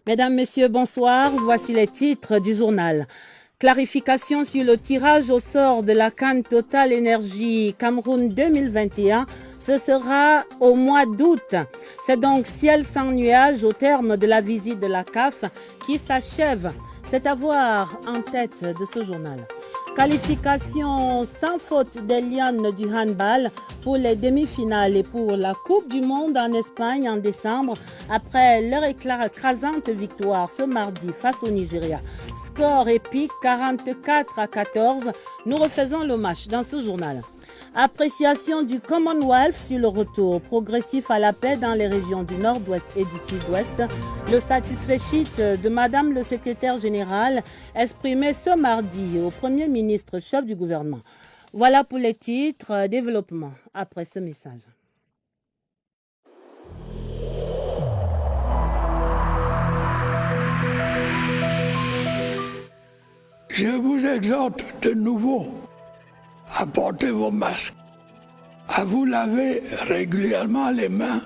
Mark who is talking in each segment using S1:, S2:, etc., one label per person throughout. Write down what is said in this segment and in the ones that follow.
S1: Mesdames, Messieurs, bonsoir. Voici les titres du journal. Clarification sur le tirage au sort de la CAN Total Énergie Cameroun 2021. Ce sera au mois d'août. C'est donc ciel sans nuages au terme de la visite de la CAF qui s'achève. C'est à voir en tête de ce journal. Qualification sans faute des Lions du handball pour les demi-finales et pour la Coupe du Monde en Espagne en décembre après leur écrasante victoire ce mardi face au Nigeria. Score épique 44-14. Nous refaisons le match dans ce journal. Appréciation du Commonwealth sur le retour progressif à la paix dans les régions du Nord-Ouest et du Sud-Ouest. Le satisfait de Madame le secrétaire général exprimé ce mardi au Premier ministre chef du gouvernement. Voilà pour les titres. Développement après ce message.
S2: Je vous exhorte de nouveau à porter vos masques, à vous laver régulièrement les mains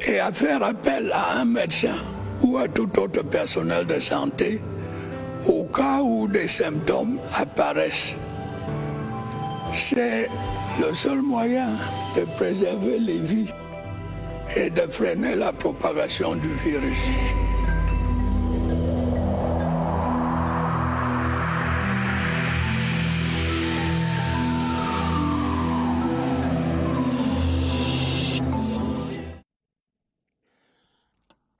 S2: et à faire appel à un médecin ou à tout autre personnel de santé au cas où des symptômes apparaissent. C'est le seul moyen de préserver les vies et de freiner la propagation du virus.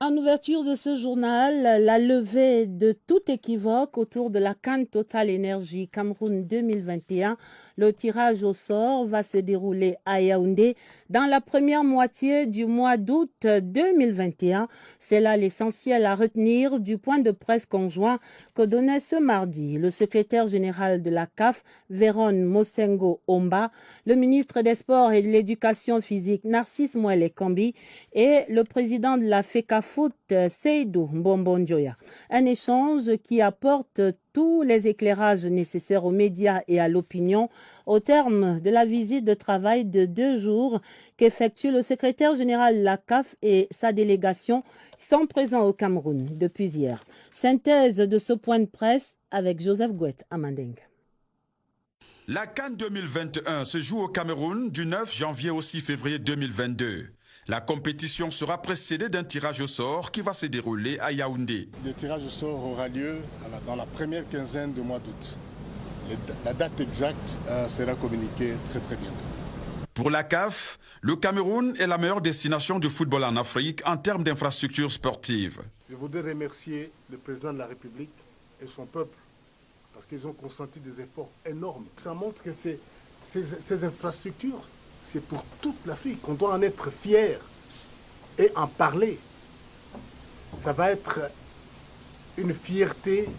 S1: En ouverture de ce journal, la levée de tout équivoque autour de la CAN Total Énergie Cameroun 2021. Le tirage au sort va se dérouler à Yaoundé dans la première moitié du mois d'août 2021. C'est là l'essentiel à retenir du point de presse conjoint que donnait ce mardi le secrétaire général de la CAF, Véron Mosengo Omba, le ministre des Sports et de l'Éducation physique, Narcisse Moelle Kambi, et le président de la FECAFOOT, Seydou Mbombondjoya. Un échange qui apporte tous les éclairages nécessaires aux médias et à l'opinion au terme de la visite de travail de 2 jours qu'effectue le secrétaire général de la CAF et sa délégation qui sont présents au Cameroun depuis hier. Synthèse de ce point de presse avec Joseph Gouet à Manding.
S3: La CAN 2021 se joue au Cameroun du 9 janvier au 6 février 2022. La compétition sera précédée d'un tirage au sort qui va se dérouler à Yaoundé.
S4: Le tirage au sort aura lieu dans la première quinzaine du mois d'août. La date exacte sera communiquée très bientôt.
S3: Pour la CAF, le Cameroun est la meilleure destination du football en Afrique en termes d'infrastructures sportives.
S4: Je voudrais remercier le président de la République et son peuple parce qu'ils ont consenti des efforts énormes. Ça montre que ces infrastructures, c'est pour toute l'Afrique. On doit en être fier et en parler. Ça va être une fierté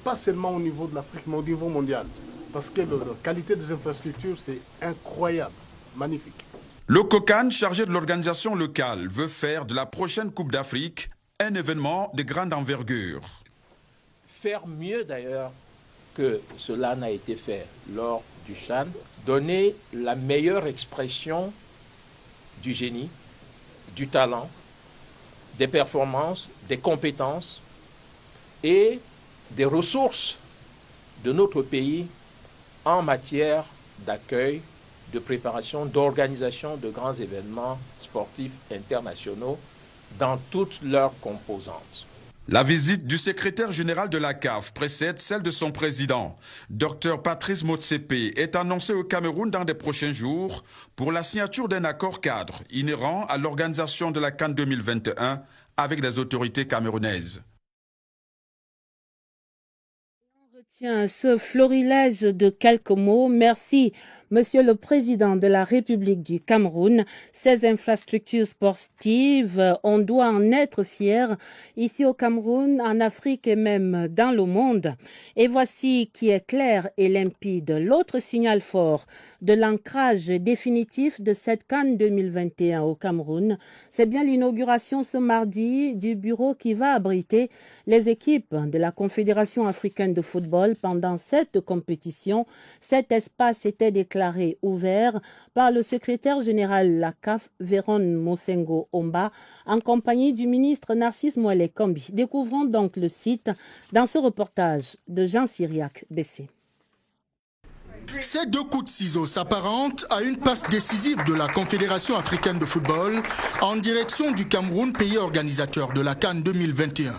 S4: pas seulement au niveau de l'Afrique, mais au niveau mondial. Parce que la qualité des infrastructures, c'est incroyable, magnifique.
S3: Le COCAN, chargé de l'organisation locale, veut faire de la prochaine Coupe d'Afrique un événement de grande envergure.
S5: Faire mieux d'ailleurs que cela n'a été fait lors du CHAN, donner la meilleure expression du génie, du talent, des performances, des compétences et des ressources de notre pays en matière d'accueil, de préparation, d'organisation de grands événements sportifs internationaux dans toutes leurs composantes.
S3: La visite du secrétaire général de la CAF précède celle de son président. Dr Patrice Motsepe est annoncé au Cameroun dans les prochains jours pour la signature d'un accord cadre inhérent à l'organisation de la CAN 2021 avec les autorités camerounaises.
S1: On retient ce florilège de quelques mots. Merci, Monsieur le Président de la République du Cameroun. Ces infrastructures sportives, on doit en être fiers ici au Cameroun, en Afrique et même dans le monde. Et voici qui est clair et limpide. L'autre signal fort de l'ancrage définitif de cette CAN 2021 au Cameroun, c'est bien l'inauguration ce mardi du bureau qui va abriter les équipes de la Confédération africaine de football football pendant cette compétition. Cet espace était déclaré ouvert par le secrétaire général de la CAF, Véron Mosengo Omba, en compagnie du ministre Narcisse Moelle Kombi. Découvrons donc le site dans ce reportage de Jean Cyriac Bessé.
S6: Ces deux coups de ciseaux s'apparentent à une passe décisive de la Confédération africaine de football en direction du Cameroun, pays organisateur de la CAN 2021.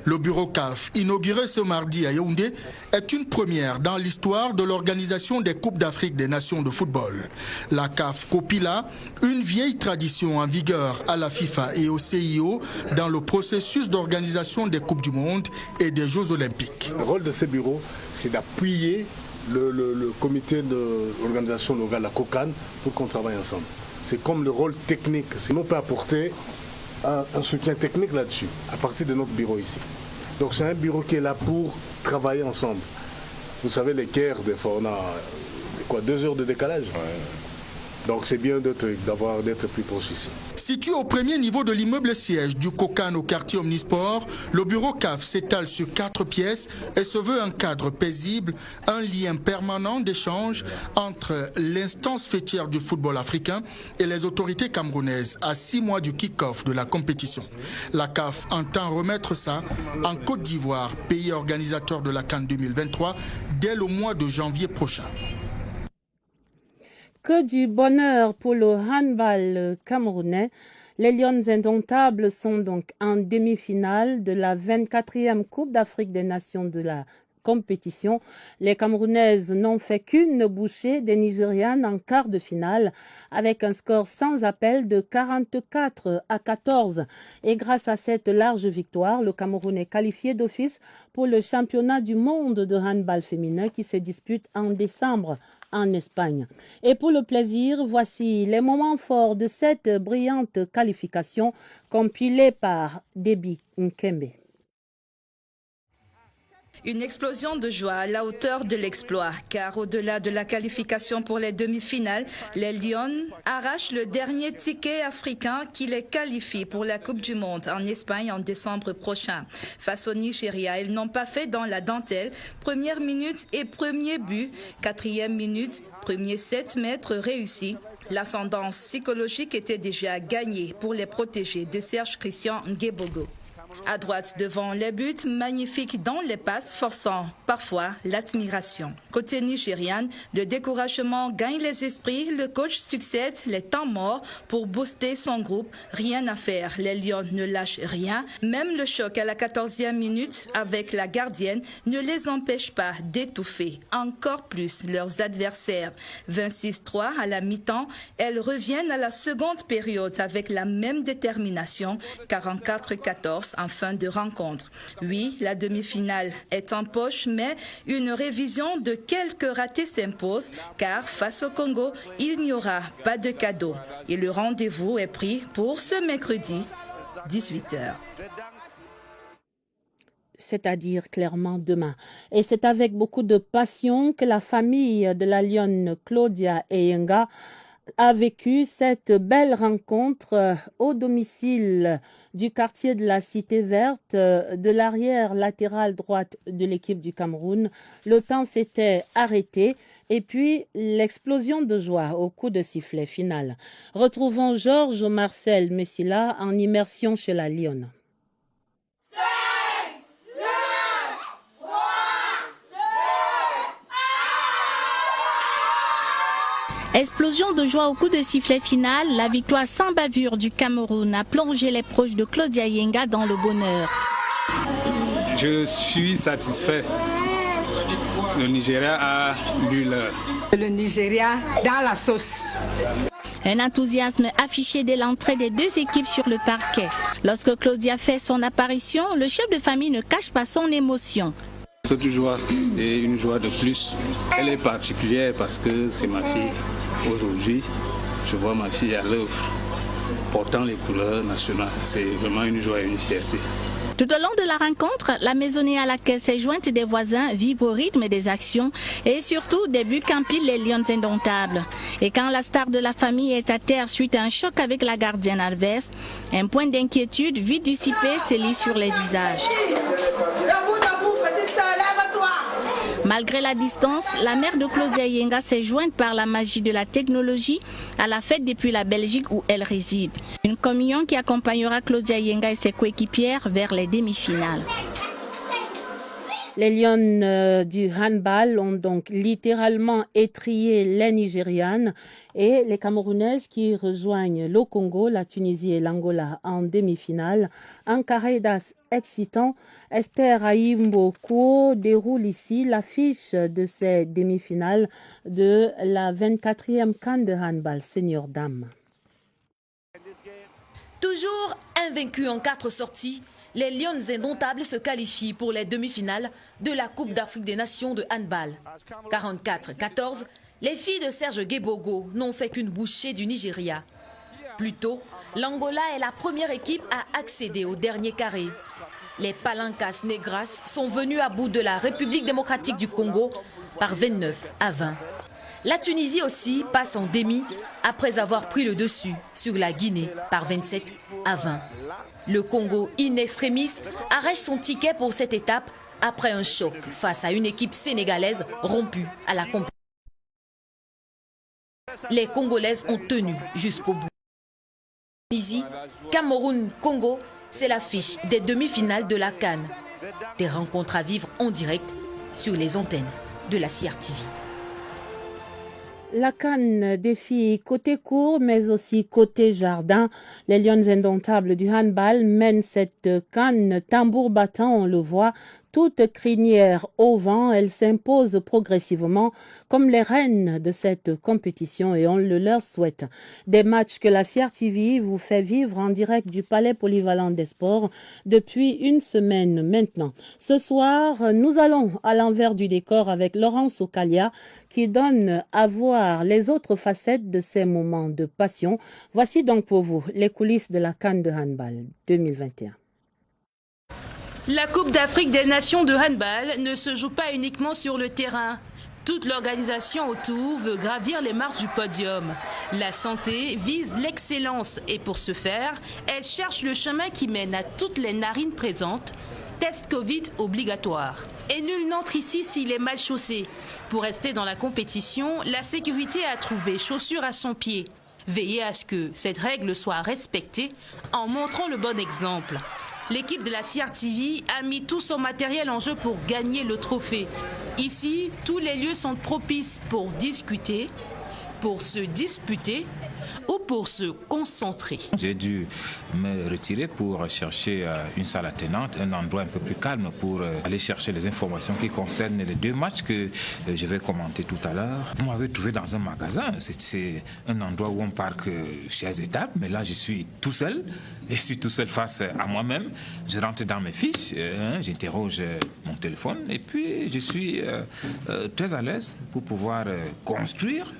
S6: Le bureau CAF, inauguré ce mardi à Yaoundé, est une première dans l'histoire de l'organisation des Coupes d'Afrique des Nations de football. La CAF copie là une vieille tradition en vigueur à la FIFA et au CIO dans le processus d'organisation des Coupes du Monde et des Jeux Olympiques.
S4: Le rôle de ces bureaux, c'est d'appuyer le comité d'organisation locale, la COCAN, pour qu'on travaille ensemble. C'est comme le rôle technique. Sinon, on peut apporter un soutien technique là-dessus, à partir de notre bureau ici. Donc c'est un bureau qui est là pour travailler ensemble. Vous savez, les Caire, des fois, on a 2 heures de décalage. Donc c'est bien d'être plus proche ici.
S6: Situé au premier niveau de l'immeuble siège du COCAN au quartier Omnisport, le bureau CAF s'étale sur 4 pièces et se veut un cadre paisible, un lien permanent d'échange entre l'instance fêtière du football africain et les autorités camerounaises à 6 mois du kick-off de la compétition. La CAF entend remettre ça en Côte d'Ivoire, pays organisateur de la CAN 2023, dès le mois de janvier prochain.
S1: Que du bonheur pour le handball camerounais. Les Lions indomptables sont donc en demi-finale de la 24e Coupe d'Afrique des Nations de la compétition. Les Camerounaises n'ont fait qu'une bouchée des Nigérianes en quart de finale avec un score sans appel de 44-14. Et grâce à cette large victoire, le Cameroun est qualifié d'office pour le championnat du monde de handball féminin qui se dispute en décembre en Espagne. Et pour le plaisir, voici les moments forts de cette brillante qualification compilée par Debbie Nkembe.
S7: Une explosion de joie à la hauteur de l'exploit, car au-delà de la qualification pour les demi-finales, les Lions arrachent le dernier ticket africain qui les qualifie pour la Coupe du Monde en Espagne en décembre prochain. Face au Nigeria, ils n'ont pas fait dans la dentelle. Première minute et premier but, 4e minute, premier 7 mètres réussi. L'ascendance psychologique était déjà gagnée pour les protégés de Serge Christian Ngebogo. À droite devant les buts, magnifiques dans les passes, forçant parfois l'admiration. Côté nigérian, le découragement gagne les esprits, le coach succède les temps morts pour booster son groupe. Rien à faire, les Lions ne lâchent rien. Même le choc à la 14e minute avec la gardienne ne les empêche pas d'étouffer encore plus leurs adversaires. 26-3 à la mi-temps, elles reviennent à la seconde période avec la même détermination, 44-14 en fin de rencontre. Oui, la demi-finale est en poche, mais une révision de quelques ratés s'impose, car face au Congo, il n'y aura pas de cadeau. Et le rendez-vous est pris pour ce mercredi, 18h.
S1: C'est-à-dire clairement demain. Et c'est avec beaucoup de passion que la famille de la lionne Claudia Eyenga a vécu cette belle rencontre au domicile du quartier de la Cité Verte, de l'arrière latérale droite de l'équipe du Cameroun. Le temps s'était arrêté et puis l'explosion de joie au coup de sifflet final. Retrouvons Georges Marcel Messila en immersion chez la Lionne.
S8: Explosion de joie au coup de sifflet final, la victoire sans bavure du Cameroun a plongé les proches de Claudia Eyenga dans le bonheur.
S9: Je suis satisfait. Le Nigeria a lu l'heure.
S10: Le Nigeria dans la sauce.
S8: Un enthousiasme affiché dès l'entrée des deux équipes sur le parquet. Lorsque Claudia fait son apparition, le chef de famille ne cache pas son émotion.
S9: Cette joie est une joie de plus. Elle est particulière parce que c'est ma fille. Aujourd'hui, je vois ma fille à l'œuvre, portant les couleurs nationales. C'est vraiment une joie et une fierté.
S8: Tout au long de la rencontre, la maisonnée à laquelle s'est jointe des voisins vibre au rythme des actions et surtout des buts qu'empilent les Lions indomptables. Et quand la star de la famille est à terre suite à un choc avec la gardienne adverse, un point d'inquiétude vite dissipé se lit sur les visages. Malgré la distance, la mère de Claudia Yenga s'est jointe par la magie de la technologie à la fête depuis la Belgique où elle réside. Une communion qui accompagnera Claudia Yenga et ses coéquipières vers les demi-finales.
S1: Les Lions du handball ont donc littéralement étrillé les Nigérianes et les Camerounaises qui rejoignent le Congo, la Tunisie et l'Angola en demi-finale. Un carré d'as excitant. Esther Aïmboko déroule ici l'affiche de ces demi-finales de la 24e CAN de handball senior dames.
S11: Toujours invaincus en 4 sorties, les Lions indomptables se qualifient pour les demi-finales de la Coupe d'Afrique des Nations de handball. 44-14, les filles de Serge Gebogo n'ont fait qu'une bouchée du Nigeria. Plus tôt, l'Angola est la première équipe à accéder au dernier carré. Les Palancas Negras sont venus à bout de la République démocratique du Congo par 29-20. La Tunisie aussi passe en demi après avoir pris le dessus sur la Guinée par 27-20. Le Congo in extremis arrache son ticket pour cette étape après un choc face à une équipe sénégalaise rompue à la compétition. Les Congolaises ont tenu jusqu'au bout. Tunisie, Cameroun, Congo, c'est l'affiche des demi-finales de la CAN. Des rencontres à vivre en direct sur les antennes de la CRTV.
S1: La CAN défie côté court mais aussi côté jardin. Les Lions indomptables du handball mènent cette CAN tambour battant, on le voit, toute crinière au vent. Elles s'imposent progressivement comme les reines de cette compétition et on le leur souhaite. Des matchs que la CRTV vous fait vivre en direct du Palais Polyvalent des Sports depuis une semaine maintenant. Ce soir, nous allons à l'envers du décor avec Laurence Okalia qui donne à voir les autres facettes de ces moments de passion. Voici donc pour vous les coulisses de la CAN de handball 2021.
S12: La Coupe d'Afrique des Nations de handball ne se joue pas uniquement sur le terrain. Toute l'organisation autour veut gravir les marches du podium. La santé vise l'excellence et pour ce faire, elle cherche le chemin qui mène à toutes les narines présentes. Test Covid obligatoire. Et nul n'entre ici s'il est mal chaussé. Pour rester dans la compétition, la sécurité a trouvé chaussure à son pied. Veillez à ce que cette règle soit respectée en montrant le bon exemple. L'équipe de la CRTV a mis tout son matériel en jeu pour gagner le trophée. Ici, tous les lieux sont propices pour discuter, pour se disputer ou pour se concentrer.
S13: J'ai dû me retirer pour chercher une salle attenante, un endroit un peu plus calme pour aller chercher les informations qui concernent les 2 matchs que je vais commenter tout à l'heure. Vous m'avez trouvé dans un magasin, c'est un endroit où on parque chaises et tables, mais là je suis tout seul, et je suis tout seul face à moi-même. Je rentre dans mes fiches, j'interroge mon téléphone et puis je suis très à l'aise pour pouvoir construire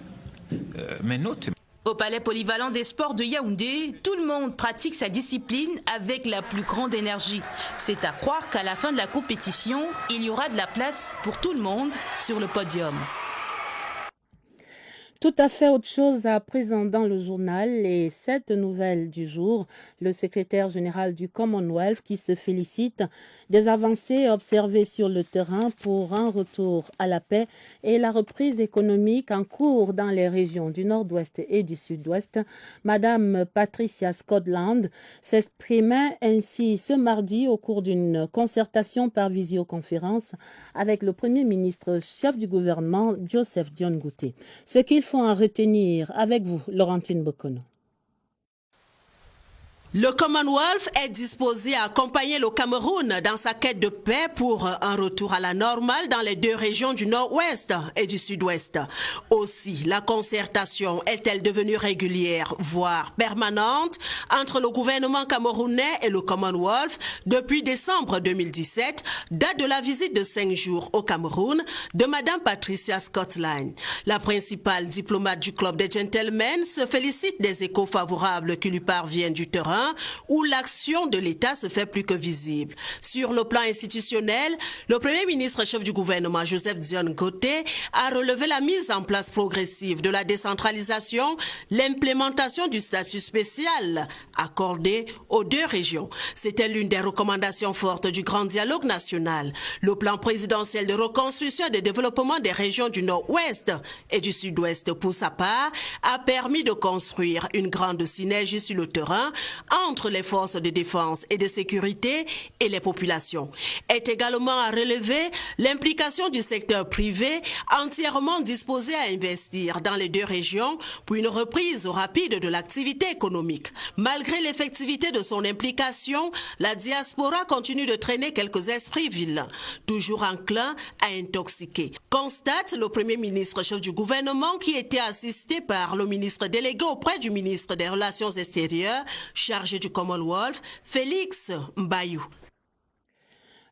S13: mes notes.
S12: Au Palais Polyvalent des Sports de Yaoundé, tout le monde pratique sa discipline avec la plus grande énergie. C'est à croire qu'à la fin de la compétition, il y aura de la place pour tout le monde sur le podium.
S1: Tout à fait autre chose à présent dans le journal et cette nouvelle du jour, le secrétaire général du Commonwealth qui se félicite des avancées observées sur le terrain pour un retour à la paix et la reprise économique en cours dans les régions du nord-ouest et du sud-ouest. Madame Patricia Scotland s'exprimait ainsi ce mardi au cours d'une concertation par visioconférence avec le Premier ministre chef du gouvernement Joseph Dione Ngouté. Ce qu'il faut en retenir avec vous, Laurentine Bokono.
S14: Le Commonwealth est disposé à accompagner le Cameroun dans sa quête de paix pour un retour à la normale dans les 2 régions du nord-ouest et du sud-ouest. Aussi, la concertation est-elle devenue régulière, voire permanente, entre le gouvernement camerounais et le Commonwealth depuis décembre 2017, date de la visite de 5 jours au Cameroun de Madame Patricia Scotland. La principale diplomate du club des gentlemen se félicite des échos favorables qui lui parviennent du terrain terrain où l'action de l'État se fait plus que visible. Sur le plan institutionnel, le Premier ministre chef du gouvernement, Joseph Dione Ngoteh, a relevé la mise en place progressive de la décentralisation, l'implémentation du statut spécial accordé aux 2 régions. C'était l'une des recommandations fortes du grand dialogue national. Le plan présidentiel de reconstruction et de développement des régions du Nord-Ouest et du Sud-Ouest, pour sa part, a permis de construire une grande synergie sur le terrain entre les forces de défense et de sécurité et les populations. Est également à relever l'implication du secteur privé entièrement disposé à investir dans les 2 régions pour une reprise rapide de l'activité économique. Malgré l'effectivité de son implication, la diaspora continue de traîner quelques esprits vilains, toujours enclins à intoxiquer. Constate le Premier ministre chef du gouvernement qui était assisté par le ministre délégué auprès du ministre des Relations extérieures, chargé du Commonwealth, Félix Mbayou.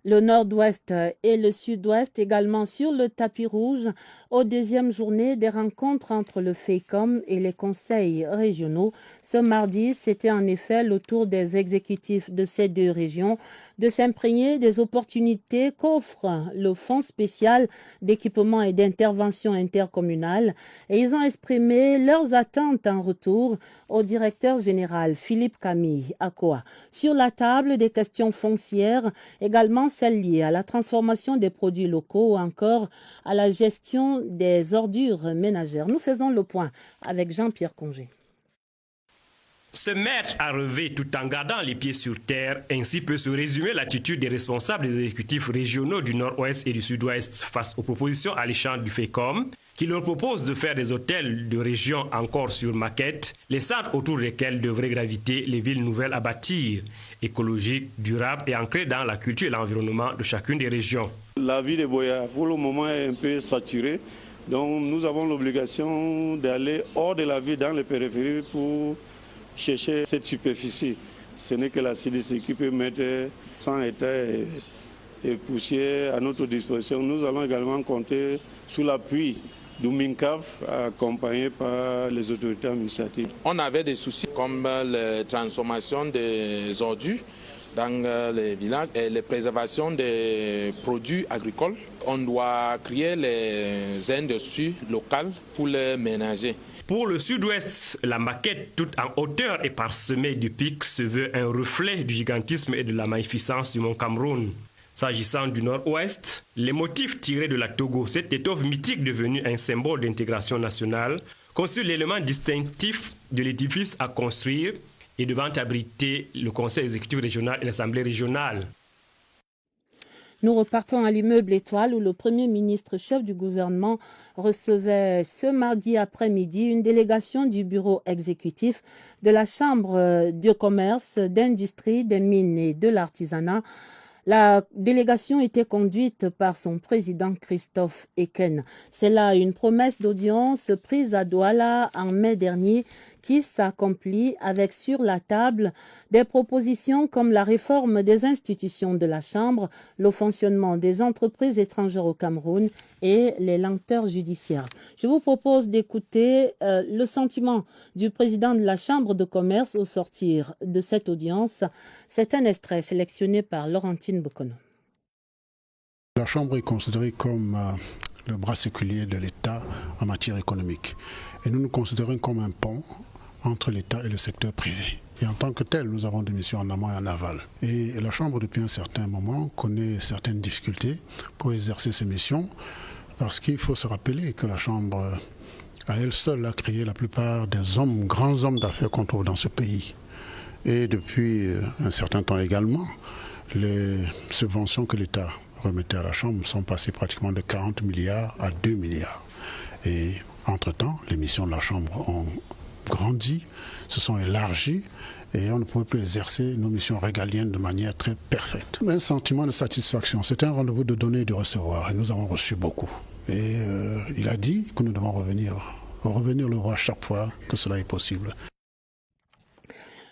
S1: Le nord-ouest et le sud-ouest également sur le tapis rouge aux 2e journée des rencontres entre le FECOM et les conseils régionaux. Ce mardi, c'était en effet le tour des exécutifs de ces 2 régions de s'imprégner des opportunités qu'offre le Fonds spécial d'équipement et d'intervention intercommunale et ils ont exprimé leurs attentes en retour au directeur général Philippe Camille Akoa. Sur la table, des questions foncières, également celles liées à la transformation des produits locaux ou encore à la gestion des ordures ménagères. Nous faisons le point avec Jean-Pierre Congé.
S15: Se mettre à relever tout en gardant les pieds sur terre, ainsi peut se résumer l'attitude des responsables des exécutifs régionaux du Nord-Ouest et du Sud-Ouest face aux propositions alléchantes du FECOM, qui leur propose de faire des hôtels de région encore sur maquette, les centres autour desquels devraient graviter les villes nouvelles à bâtir, écologiques, durables et ancrées dans la culture et l'environnement de chacune des régions.
S16: La ville de Boya, pour le moment, est un peu saturée. Donc nous avons l'obligation d'aller hors de la ville, dans les périphéries, pour chercher cette superficie. Ce n'est que la CDC qui peut mettre 100 hectares et poussière à notre disposition. Nous allons également compter sur l'appui du MINCAF, accompagné par les autorités administratives.
S5: On avait des soucis comme la transformation des ordures dans les villages et la préservation des produits agricoles. On doit créer les industries locales pour les ménager.
S15: Pour le Sud-Ouest, la maquette toute en hauteur et parsemée de pics se veut un reflet du gigantisme et de la magnificence du mont Cameroun. S'agissant du Nord-Ouest, les motifs tirés de la Togo, cette étoffe mythique devenue un symbole d'intégration nationale, constitue l'élément distinctif de l'édifice à construire et devant abriter le Conseil exécutif régional et l'Assemblée régionale.
S1: Nous repartons à l'immeuble Étoile où le Premier ministre chef du gouvernement recevait ce mardi après-midi une délégation du bureau exécutif de la Chambre de commerce, d'industrie, des mines et de l'artisanat. La délégation était conduite par son président Christophe Eken. C'est là une promesse d'audience prise à Douala en mai dernier qui s'accomplit avec sur la table des propositions comme la réforme des institutions de la Chambre, le fonctionnement des entreprises étrangères au Cameroun et les lenteurs judiciaires. Je vous propose d'écouter le sentiment du président de la Chambre de commerce au sortir de cette audience. C'est un extrait sélectionné par Laurentine Bokono.
S17: La Chambre est considérée comme le bras séculier de l'État en matière économique. Et nous nous considérons comme un pont entre l'État et le secteur privé. Et en tant que tel, nous avons des missions en amont et en aval. Et la Chambre, depuis un certain moment, connaît certaines difficultés pour exercer ses missions, parce qu'il faut se rappeler que la Chambre, à elle seule, a créé la plupart des grands hommes d'affaires qu'on trouve dans ce pays. Et depuis un certain temps également, les subventions que l'État remettait à la Chambre sont passées pratiquement de 40 milliards à 2 milliards. Et entre-temps, les missions de la Chambre ont grandi, se sont élargies et on ne pouvait plus exercer nos missions régaliennes de manière très parfaite. Un sentiment de satisfaction, c'est un rendez-vous de donner et de recevoir et nous avons reçu beaucoup. Et il a dit que nous devons revenir le voir chaque fois que cela est possible.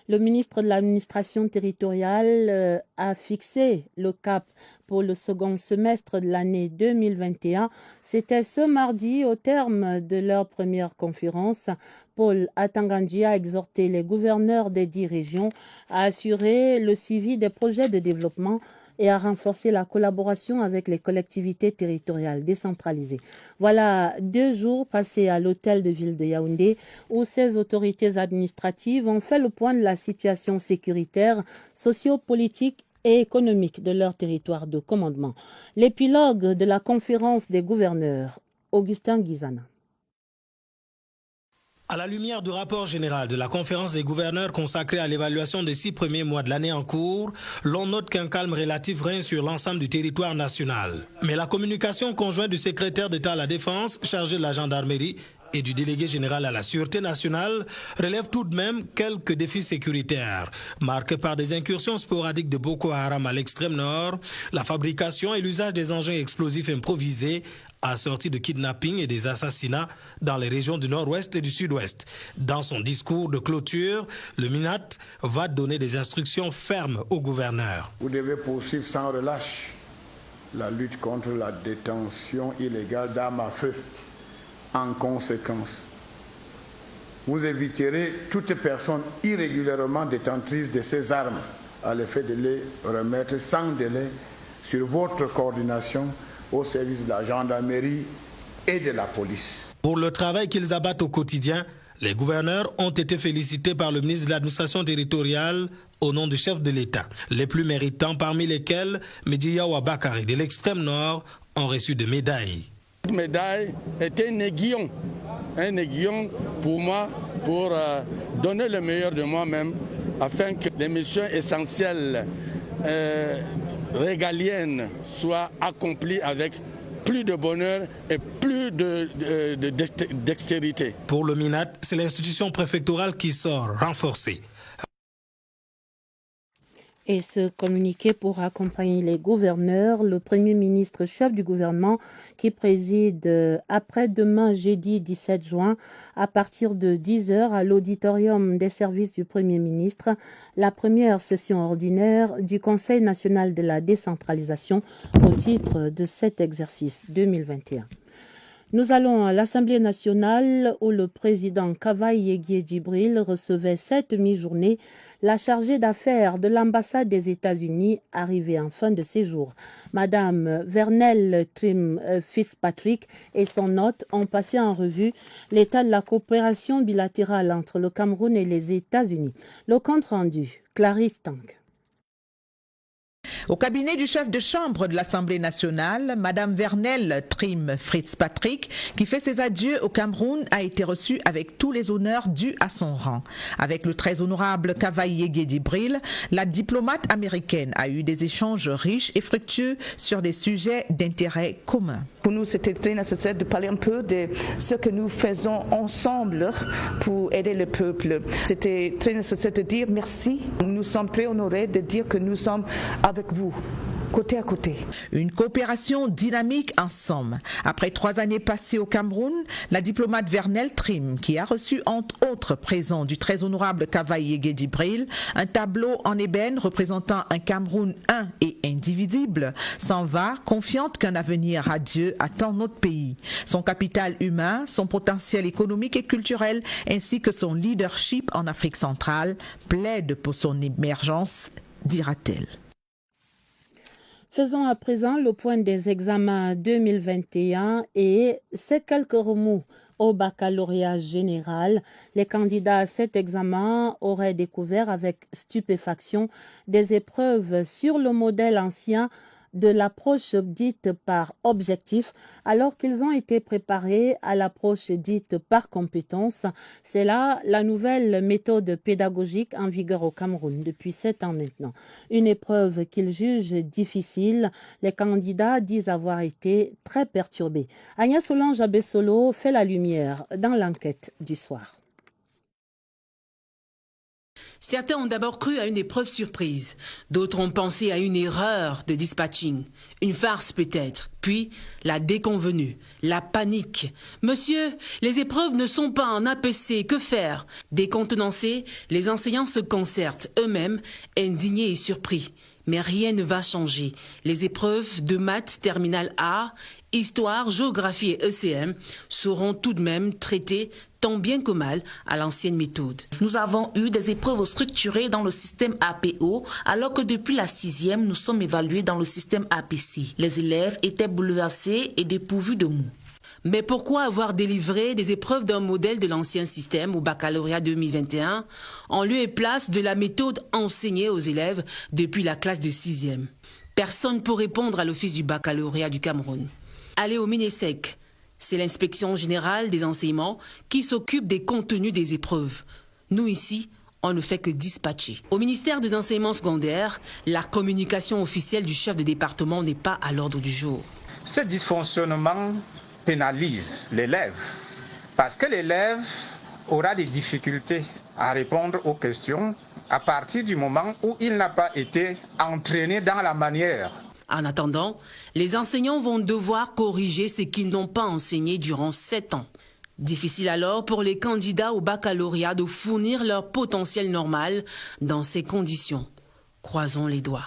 S1: Le ministre de l'administration territoriale a fixé le cap pour le second semestre de l'année 2021. C'était ce mardi au terme de leur première conférence. Paul Atangandji a exhorté les gouverneurs des 10 régions à assurer le suivi des projets de développement et à renforcer la collaboration avec les collectivités territoriales décentralisées. Voilà 2 jours passés à l'hôtel de ville de Yaoundé où ces autorités administratives ont fait le point de la situation sécuritaire, sociopolitique et économique de leur territoire de commandement. L'épilogue de la conférence des gouverneurs, Augustin Guizana.
S18: À la lumière du rapport général de la conférence des gouverneurs consacrée à l'évaluation des 6 premiers mois de l'année en cours, l'on note qu'un calme relatif règne sur l'ensemble du territoire national. Mais la communication conjointe du secrétaire d'État à la Défense, chargé de la gendarmerie, et du délégué général à la Sûreté nationale relève tout de même quelques défis sécuritaires, marqués par des incursions sporadiques de Boko Haram à l'extrême nord, la fabrication et l'usage des engins explosifs improvisés, assortis de kidnappings et des assassinats dans les régions du nord-ouest et du sud-ouest. Dans son discours de clôture, le MINAT va donner des instructions fermes au gouverneur.
S19: Vous devez poursuivre sans relâche la lutte contre la détention illégale d'armes à feu. En conséquence, vous éviterez toute personne irrégulièrement détentrice de ces armes à l'effet de les remettre sans délai sur votre coordination au service de la gendarmerie et de la police.
S18: Pour le travail qu'ils abattent au quotidien, les gouverneurs ont été félicités par le ministre de l'Administration territoriale au nom du chef de l'État. Les plus méritants, parmi lesquels Mediya Ouabakari de l'extrême nord, ont reçu des médailles.
S16: Cette médaille est un aiguillon pour moi, pour donner le meilleur de moi-même, afin que les missions essentielles régaliennes soient accomplies avec plus de bonheur et plus de dextérité.
S18: Pour le MINAT, c'est l'institution préfectorale qui sort renforcée.
S1: Et ce communiqué pour accompagner les gouverneurs, le Premier ministre chef du gouvernement qui préside après-demain jeudi 17 juin à partir de 10h à l'auditorium des services du Premier ministre, la première session ordinaire du Conseil national de la décentralisation au titre de cet exercice 2021. Nous allons à l'Assemblée nationale où le président Kavaï Yeguie Djibril recevait cette mi-journée la chargée d'affaires de l'ambassade des États-Unis arrivée en fin de séjour. Madame Vernelle Trim Fitzpatrick et son hôte ont passé en revue l'état de la coopération bilatérale entre le Cameroun et les États-Unis. Le compte rendu, Clarisse Tank.
S20: Au cabinet du chef de chambre de l'Assemblée nationale, Madame Vernelle Trim Fitzpatrick, qui fait ses adieux au Cameroun, a été reçue avec tous les honneurs dus à son rang. Avec le très honorable Kavaï Yeguie Djibril, la diplomate américaine a eu des échanges riches et fructueux sur des sujets d'intérêt commun.
S21: Pour nous, c'était très nécessaire de parler un peu de ce que nous faisons ensemble pour aider le peuple. C'était très nécessaire de dire merci. Nous sommes très honorés de dire que nous sommes avec vous, côté à côté.
S20: Une coopération dynamique en somme. Après 3 années passées au Cameroun, la diplomate Vernelle Trim, qui a reçu entre autres présents du très honorable Kavaï Yeguie Djibril, un tableau en ébène représentant un Cameroun un et indivisible, s'en va confiante qu'un avenir radieux attend notre pays. Son capital humain, son potentiel économique et culturel, ainsi que son leadership en Afrique centrale, plaident pour son émergence, dira-t-elle.
S1: Faisons à présent le point des examens 2021 et ces quelques remous au baccalauréat général. Les candidats à cet examen auraient découvert avec stupéfaction des épreuves sur le modèle ancien de l'approche dite par objectif, alors qu'ils ont été préparés à l'approche dite par compétence. C'est là la nouvelle méthode pédagogique en vigueur au Cameroun depuis 7 ans maintenant. Une épreuve qu'ils jugent difficile. Les candidats disent avoir été très perturbés. Agnès Solange Abessolo fait la lumière dans l'enquête du soir.
S12: Certains ont d'abord cru à une épreuve surprise. D'autres ont pensé à une erreur de dispatching. Une farce peut-être. Puis, la déconvenue, la panique. Monsieur, les épreuves ne sont pas en APC, que faire? Décontenancés, les enseignants se concertent eux-mêmes, indignés et surpris. Mais rien ne va changer. Les épreuves de maths terminale A, histoire, géographie et ECM seront tout de même traitées tant bien que mal à l'ancienne méthode.
S2: Nous avons eu des épreuves structurées dans le système APO, alors que depuis la 6e, nous sommes évalués dans le système APC. Les élèves étaient bouleversés et dépourvus de mots.
S12: Mais pourquoi avoir délivré des épreuves d'un modèle de l'ancien système au baccalauréat 2021 en lieu et place de la méthode enseignée aux élèves depuis la classe de 6e? Personne pour répondre à l'Office du baccalauréat du Cameroun. Allez au MINESEC, c'est l'inspection générale des enseignements qui s'occupe des contenus des épreuves. Nous ici, on ne fait que dispatcher. Au ministère des enseignements secondaires, la communication officielle du chef de département n'est pas à l'ordre du jour.
S22: Ce dysfonctionnement pénalise l'élève parce que l'élève aura des difficultés à répondre aux questions à partir du moment où il n'a pas été entraîné dans la manière.
S12: En attendant, les enseignants vont devoir corriger ce qu'ils n'ont pas enseigné durant 7 ans. Difficile alors pour les candidats au baccalauréat de fournir leur potentiel normal dans ces conditions. Croisons les doigts.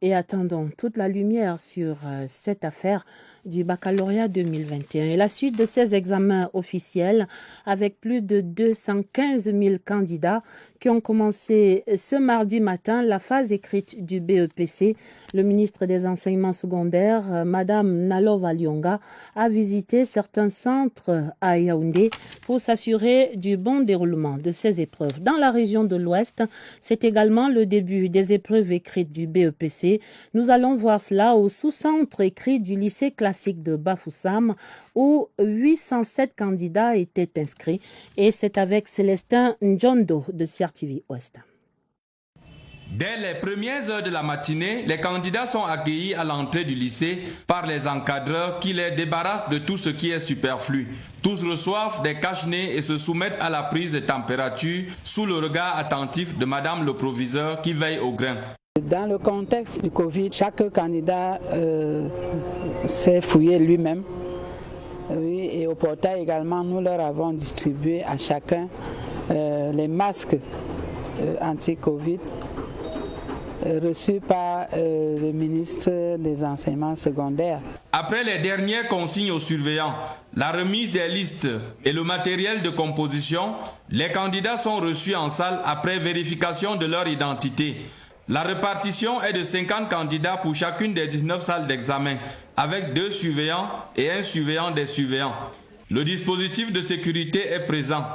S1: Et attendons toute la lumière sur cette affaire du baccalauréat 2021 et la suite de ces examens officiels avec plus de 215 000 candidats qui ont commencé ce mardi matin la phase écrite du BEPC. Le ministre des Enseignements secondaires, Madame Nalova Lyonga, a visité certains centres à Yaoundé pour s'assurer du bon déroulement de ces épreuves. Dans la région de l'Ouest, c'est également le début des épreuves écrites du BEPC. Nous allons voir cela au sous-centre écrit du lycée classique de Bafoussam où 807 candidats étaient inscrits et c'est avec Célestin Ndjondo de CRTV Ouest.
S23: Dès les premières heures de la matinée, les candidats sont accueillis à l'entrée du lycée par les encadreurs qui les débarrassent de tout ce qui est superflu. Tous reçoivent des cache-nez et se soumettent à la prise de température sous le regard attentif de Madame le proviseur qui veille au grain.
S24: Dans le contexte du Covid, chaque candidat s'est fouillé lui-même. Oui, et au portail également, nous leur avons distribué à chacun les masques anti-Covid reçus par le ministre des Enseignements secondaires.
S23: Après les dernières consignes aux surveillants, la remise des listes et le matériel de composition, les candidats sont reçus en salle après vérification de leur identité. La répartition est de 50 candidats pour chacune des 19 salles d'examen, avec 2 surveillants et un surveillant des surveillants. Le dispositif de sécurité est présent.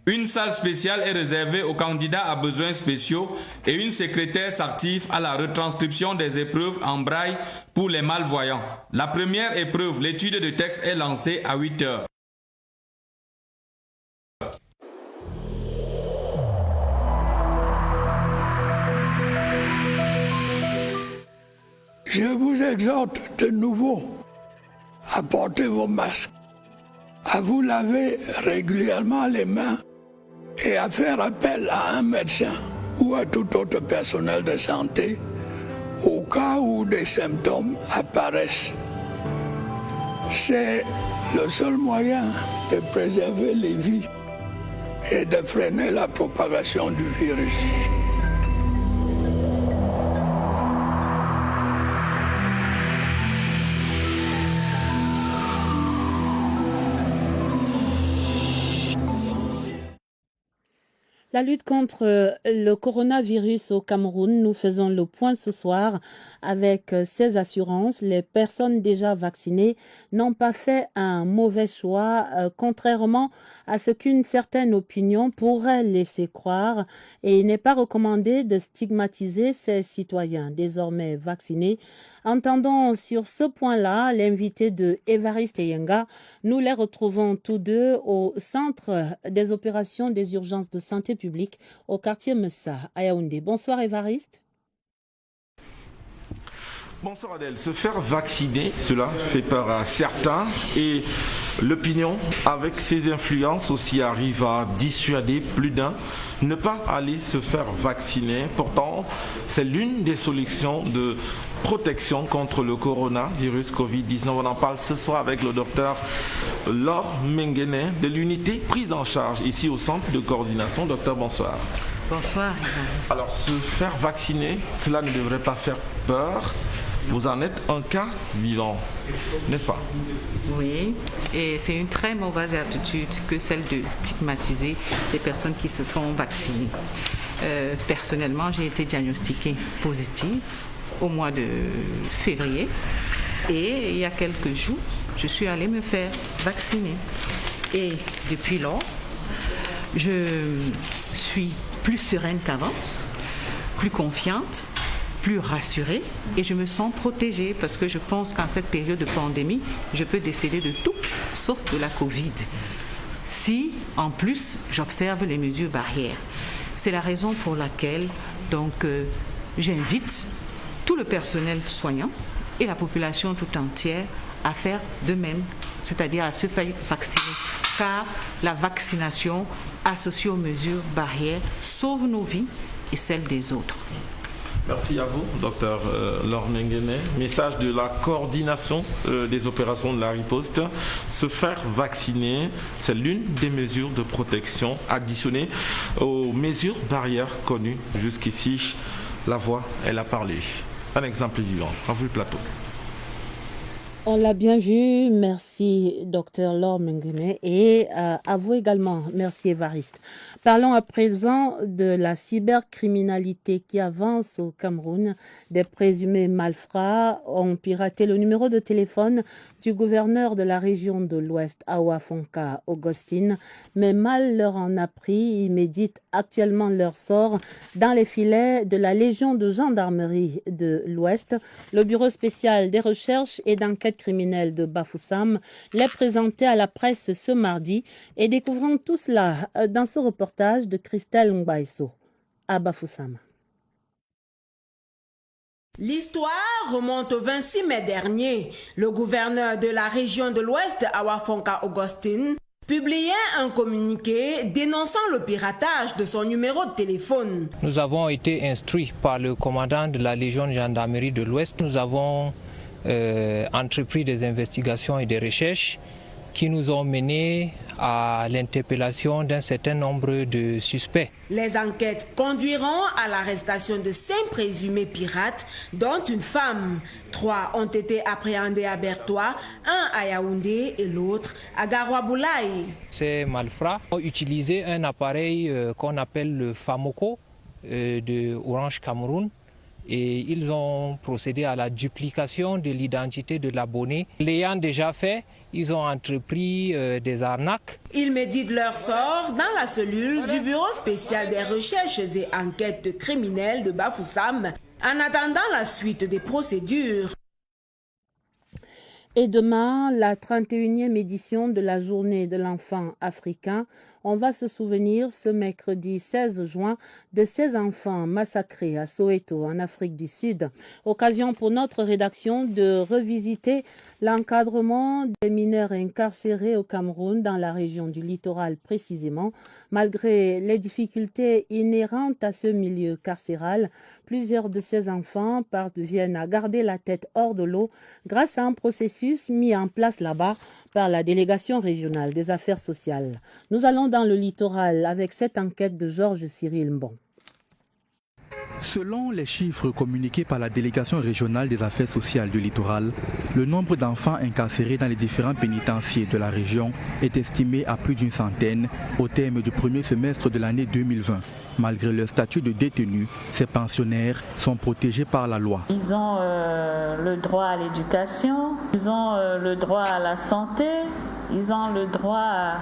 S23: Une salle spéciale est réservée aux candidats à besoins spéciaux et une secrétaire s'active à la retranscription des épreuves en braille pour les malvoyants. La première épreuve, l'étude de texte, est lancée à 8 heures.
S25: Je vous exhorte de nouveau à porter vos masques, à vous laver régulièrement les mains et à faire appel à un médecin ou à tout autre personnel de santé au cas où des symptômes apparaissent. C'est le seul moyen de préserver les vies et de freiner la propagation du virus.
S1: La lutte contre le coronavirus au Cameroun, nous faisons le point ce soir avec ces assurances. Les personnes déjà vaccinées n'ont pas fait un mauvais choix, contrairement à ce qu'une certaine opinion pourrait laisser croire. Et il n'est pas recommandé de stigmatiser ces citoyens désormais vaccinés. Entendons sur ce point-là l'invité de Évariste Yenga. Nous les retrouvons tous deux au Centre des opérations des urgences de santé publique au quartier Messa à Yaoundé. Bonsoir Évariste.
S26: Bonsoir Adèle. Se faire vacciner, cela fait peur à certains et
S3: L'opinion, avec ses influences aussi, arrive à dissuader plus d'un ne pas aller se faire vacciner. Pourtant, c'est l'une des solutions de protection contre le coronavirus Covid-19. On en parle ce soir avec le docteur Laure Menguene de l'unité prise en charge ici au centre de coordination. Docteur, bonsoir.
S4: Bonsoir.
S3: Alors, se faire vacciner, cela ne devrait pas faire peur. Vous en êtes un cas vivant, n'est-ce pas?
S4: Oui, et c'est une très mauvaise attitude que celle de stigmatiser les personnes qui se font vacciner. Personnellement, j'ai été diagnostiquée positive au mois de février et il y a quelques jours, je suis allée me faire vacciner. Et depuis lors, je suis plus sereine qu'avant, plus confiante, plus rassurée et je me sens protégée parce que je pense qu'en cette période de pandémie, je peux décéder de tout sauf de la Covid. Si, en plus, j'observe les mesures barrières. C'est la raison pour laquelle j'invite tout le personnel soignant et la population tout entière à faire de même, c'est-à-dire à se faire vacciner, car la vaccination associée aux mesures barrières sauve nos vies et celles des autres.
S3: Merci à vous, docteur Laure Menguene. Message de la coordination des opérations de la riposte. Se faire vacciner, c'est l'une des mesures de protection additionnées aux mesures barrières connues jusqu'ici. La voix, elle a parlé. Un exemple vivant. À vous le plateau.
S1: On l'a bien vu, merci Dr Laure Menguene et à vous également, merci Évariste. Parlons à présent de la cybercriminalité qui avance au Cameroun. Des présumés malfrats ont piraté le numéro de téléphone du gouverneur de la région de l'Ouest, Awa Fonka Augustine, mais mal leur en a pris. Ils méditent actuellement leur sort dans les filets de la Légion de gendarmerie de l'Ouest. Le bureau spécial des recherches et d'enquête criminelle de Bafoussam l'est présenté à la presse ce mardi et découvrons tout cela dans ce reportage de Christelle Ngbaïso à Bafoussam.
S6: L'histoire remonte au 26 mai dernier. Le gouverneur de la région de l'Ouest, Awa Fonka Augustine, publiait un communiqué dénonçant le piratage de son numéro de téléphone.
S7: Nous avons été instruits par le commandant de la Légion de gendarmerie de l'Ouest. Nous avons entrepris des investigations et des recherches qui nous ont menés à l'interpellation d'un certain nombre de suspects.
S6: Les enquêtes conduiront à l'arrestation de 5 présumés pirates, dont une femme. 3 ont été appréhendés à Bertois, 1 à Yaoundé et l'autre à Garoua-Boulaye.
S7: Ces malfrats ont utilisé un appareil qu'on appelle le FAMOCO de Orange Cameroun. Et ils ont procédé à la duplication de l'identité de l'abonné. L'ayant déjà fait, ils ont entrepris des arnaques.
S6: Ils méditent leur sort dans la cellule du bureau spécial des recherches et enquêtes criminelles de Bafoussam en attendant la suite des procédures.
S1: Et demain, la 31e édition de la Journée de l'enfant africain. On va se souvenir ce mercredi 16 juin de ces enfants massacrés à Soweto, en Afrique du Sud. Occasion pour notre rédaction de revisiter l'encadrement des mineurs incarcérés au Cameroun, dans la région du littoral précisément. Malgré les difficultés inhérentes à ce milieu carcéral, plusieurs de ces enfants parviennent à garder la tête hors de l'eau grâce à un processus mis en place là-bas par la délégation régionale des affaires sociales. Nous allons dans le littoral avec cette enquête de Georges Cyril Mbon.
S10: Selon les chiffres communiqués par la délégation régionale des affaires sociales du littoral, le nombre d'enfants incarcérés dans les différents pénitenciers de la région est estimé à plus d'une centaine au terme du premier semestre de l'année 2020. Malgré leur statut de détenu, ces pensionnaires sont protégés par la loi.
S26: Ils ont le droit à l'éducation, ils ont le droit à la santé, ils ont le droit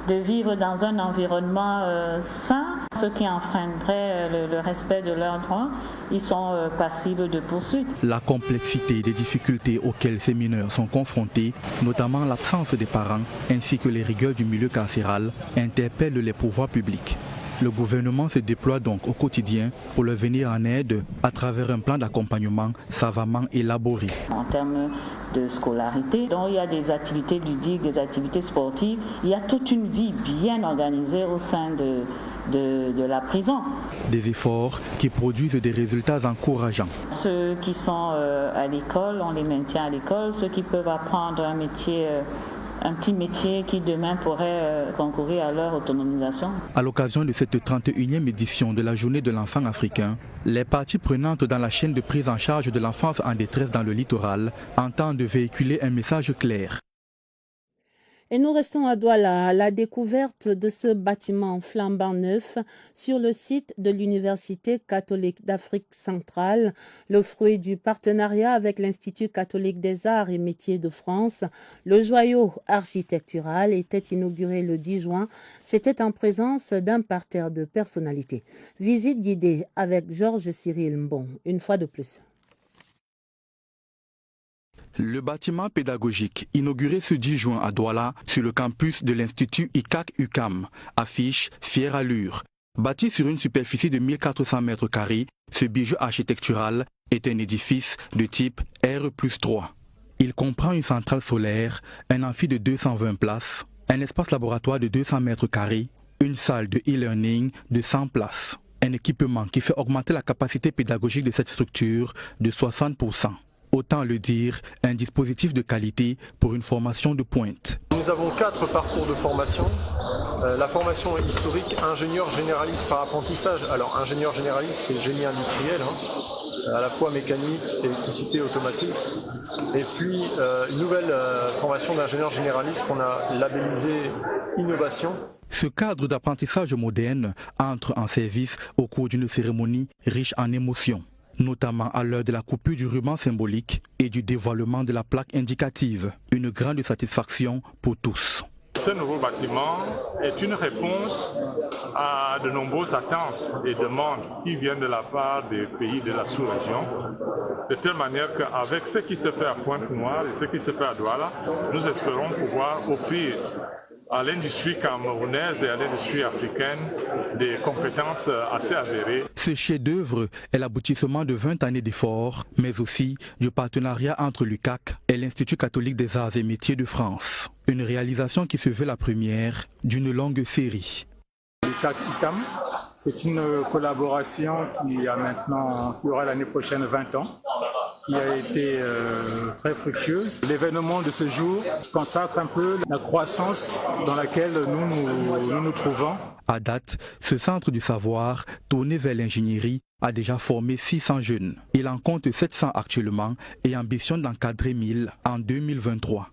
S26: de vivre dans un environnement sain. Ceux qui enfreindraient le respect de leurs droits, ils sont passibles de poursuites.
S10: La complexité des difficultés auxquelles ces mineurs sont confrontés, notamment l'absence des parents ainsi que les rigueurs du milieu carcéral, interpellent les pouvoirs publics. Le gouvernement se déploie donc au quotidien pour leur venir en aide à travers un plan d'accompagnement savamment élaboré.
S26: En termes de scolarité, donc il y a des activités ludiques, des activités sportives, il y a toute une vie bien organisée au sein de la prison. Des
S10: efforts qui produisent des résultats encourageants.
S26: Ceux qui sont à l'école, on les maintient à l'école. Ceux qui peuvent apprendre un métier, un petit métier qui demain pourrait concourir à leur autonomisation.
S10: À l'occasion de cette 31e édition de la Journée de l'enfant africain, les parties prenantes dans la chaîne de prise en charge de l'enfance en détresse dans le littoral entendent véhiculer un message clair.
S1: Et nous restons à Douala, la découverte de ce bâtiment flambant neuf sur le site de l'Université catholique d'Afrique centrale, le fruit du partenariat avec l'Institut catholique des arts et métiers de France. Le joyau architectural était inauguré le 10 juin. C'était en présence d'un parterre de personnalités. Visite guidée avec Georges Cyril Mbon, une fois de plus.
S10: Le bâtiment pédagogique, inauguré ce 10 juin à Douala, sur le campus de l'Institut ICAC-UQAM, affiche fière allure. Bâti sur une superficie de 1400 mètres carrés, ce bijou architectural est un édifice de type R+3. Il comprend une centrale solaire, un amphi de 220 places, un espace laboratoire de 200 mètres carrés, une salle de e-learning de 100 places. Un équipement qui fait augmenter la capacité pédagogique de cette structure de 60%. Autant le dire, un dispositif de qualité pour une formation de pointe.
S5: Nous avons 4 parcours de formation. La formation historique, ingénieur généraliste par apprentissage. Alors ingénieur généraliste, c'est génie industriel, à la fois mécanique, électricité, automatisme. Et puis une nouvelle formation d'ingénieur généraliste qu'on a labellisée innovation.
S10: Ce cadre d'apprentissage moderne entre en service au cours d'une cérémonie riche en émotions, notamment à l'heure de la coupure du ruban symbolique et du dévoilement de la plaque indicative. Une grande satisfaction pour tous.
S8: Ce nouveau bâtiment est une réponse à de nombreuses attentes et demandes qui viennent de la part des pays de la sous-région, de telle manière qu'avec ce qui se fait à Pointe-Noire et ce qui se fait à Douala, nous espérons pouvoir offrir à l'industrie camerounaise et à l'industrie africaine des compétences assez avérées.
S10: Ce chef-d'œuvre est l'aboutissement de 20 années d'efforts, mais aussi du partenariat entre l'UCAC et l'Institut catholique des arts et métiers de France. Une réalisation qui se veut la première d'une longue série.
S8: L'UCAC-UQAM, c'est une collaboration qui aura l'année prochaine 20 ans, qui a été très fructueuse. L'événement de ce jour consacre un peu la croissance dans laquelle nous nous trouvons.
S10: À date, ce centre du savoir, tourné vers l'ingénierie, a déjà formé 600 jeunes. Il en compte 700 actuellement et ambitionne d'encadrer 1000 en 2023.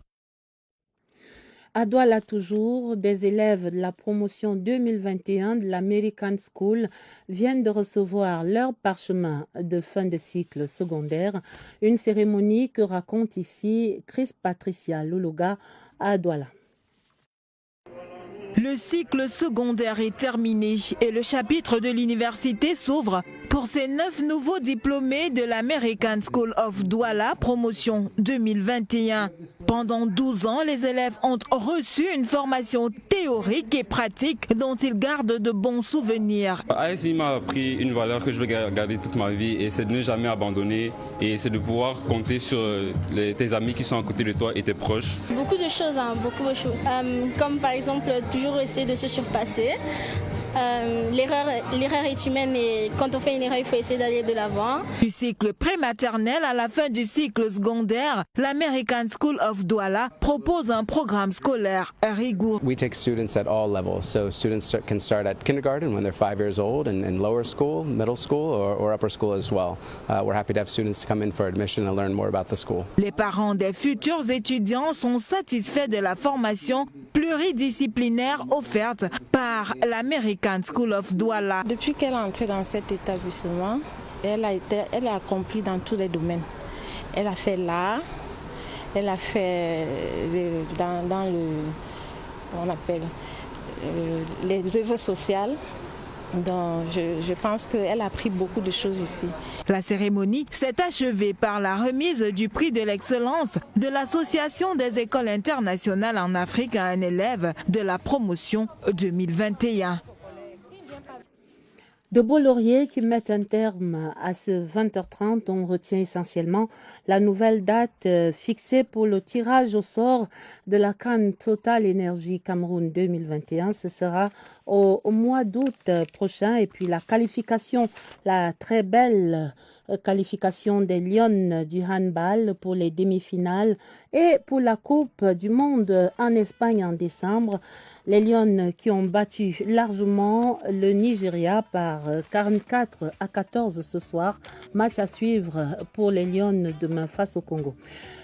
S1: À Douala toujours, des élèves de la promotion 2021 de l'American School viennent de recevoir leur parchemin de fin de cycle secondaire, une cérémonie que raconte ici Chris Patricia Luluga à Douala.
S9: Le cycle secondaire est terminé et le chapitre de l'université s'ouvre pour ces 9 nouveaux diplômés de l'American School of Douala, promotion 2021. Pendant 12 ans, les élèves ont reçu une formation théorique et pratique dont ils gardent de bons souvenirs.
S11: ASI m'a appris une valeur que je vais garder toute ma vie et c'est de ne jamais abandonner et c'est de pouvoir compter sur tes amis qui sont à côté de toi et tes proches.
S13: Beaucoup de choses, beaucoup de choses. Comme par exemple toujours essayer de se surpasser. L'erreur est humaine et quand on fait une erreur, il faut essayer d'aller de l'avant.
S9: Du cycle prématernel à la fin du cycle secondaire, l'American School of Douala propose un programme scolaire rigoureux.
S14: We take students at all levels, so students can start at kindergarten when they're 5 years old and lower school, middle school or upper school as well. We're happy to have students to come in for admission and learn more about the school.
S9: Les parents des futurs étudiants sont satisfaits de la formation pluridisciplinaire offerte par l'American School of Douala.
S27: Depuis qu'elle est entrée dans cet établissement, elle a accompli dans tous les domaines. Elle a fait l'art, elle a fait dans on appelle les œuvres sociales. Donc, je pense qu'elle a appris beaucoup de choses ici.
S9: La cérémonie s'est achevée par la remise du prix de l'excellence de l'Association des écoles internationales en Afrique à un élève de la promotion 2021.
S1: De beaux lauriers qui mettent un terme à ce 20h30. On retient essentiellement la nouvelle date fixée pour le tirage au sort de la CAN Total Energy Cameroun 2021. Ce sera au mois d'août prochain. Et puis la qualification, la très belle qualification des Lions du handball pour les demi-finales et pour la Coupe du Monde en Espagne en décembre. Les Lions qui ont battu largement le Nigeria par 44-14 ce soir. Match à suivre pour les Lions demain face au Congo.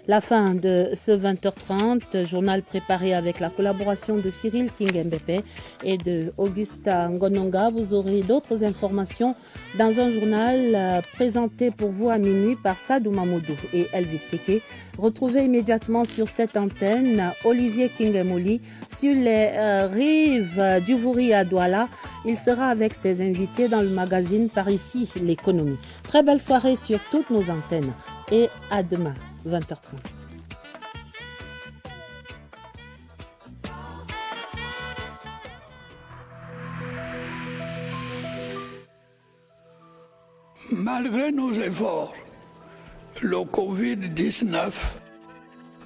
S1: La fin de ce 20h30, journal préparé avec la collaboration de Cyril Kingembépé et de Augusta Ngononga. Vous aurez d'autres informations dans un journal présenté pour vous à minuit par Sadou Mamoudou et Elvis Teke. Retrouvez immédiatement sur cette antenne Olivier Kingemoli sur les rives du Vouri à Douala. Il sera avec ses invités dans le magazine Par ici l'économie. Très belle soirée sur toutes nos antennes et à demain 20h30.
S25: Malgré nos efforts, le Covid-19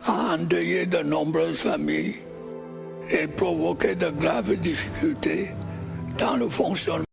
S25: a endeuillé de nombreuses familles et provoqué de graves difficultés dans le fonctionnement